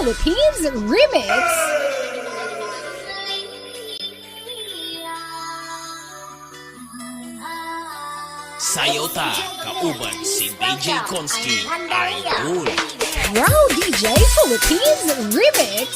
Philippines Remix. Sayaw ta, kauban si DJ Konski, Idol. Wow DJ Philippines Remix.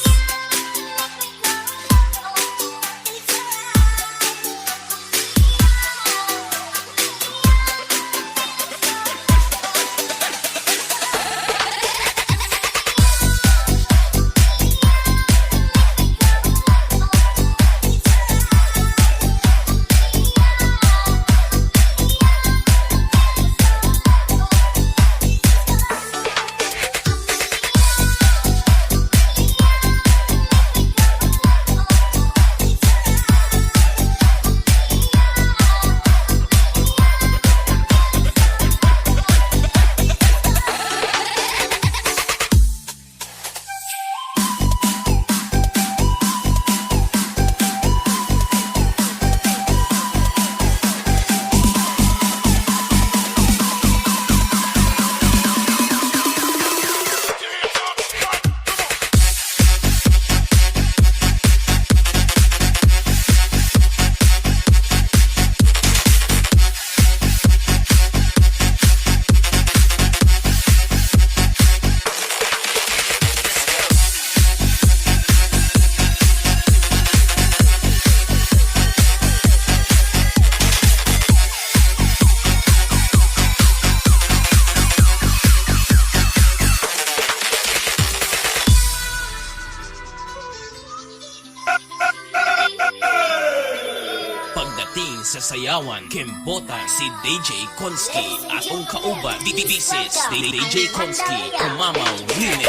Pagdating sa sayawan, kimbotan si DJ Konski, atong kauban. This is DJ Konski, Kumamaw Remix.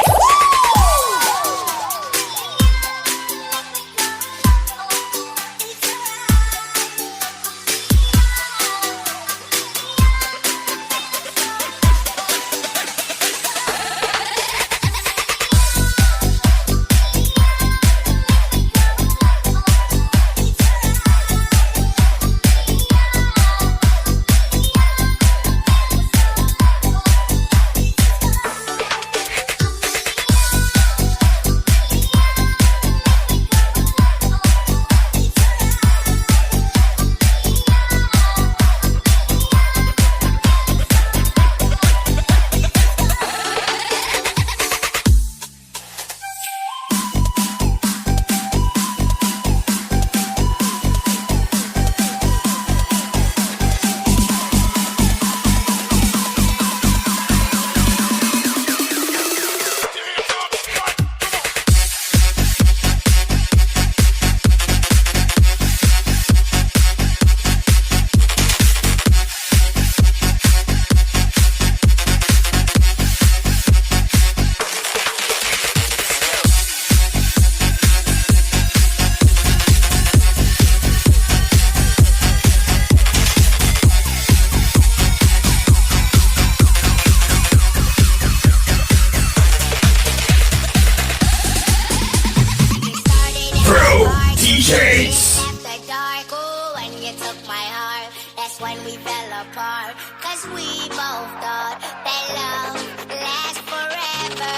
Left the dark, ooh, when you took my heart. That's when we fell apart. Cause we both thought that love lasts forever.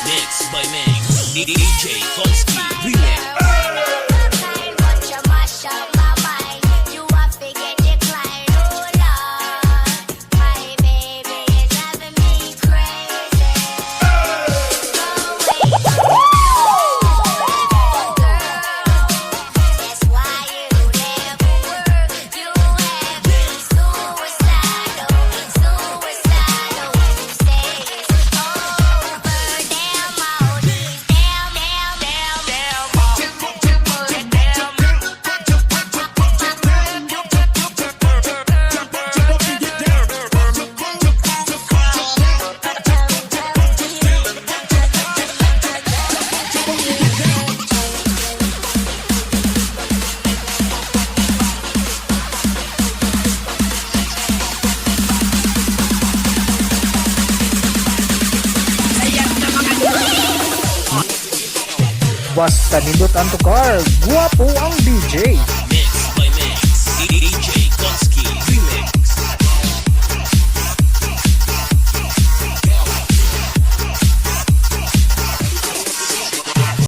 Mixed by Mix, DJ Konski Remix. But you mash up my mind. You are forget decline, oh Lord. My baby is driving me crazy. Go away, that's why you never work. You have been suicidal when you say it's over. Damn all these, damn Basta nindot ang tukar, guwapo ang DJ.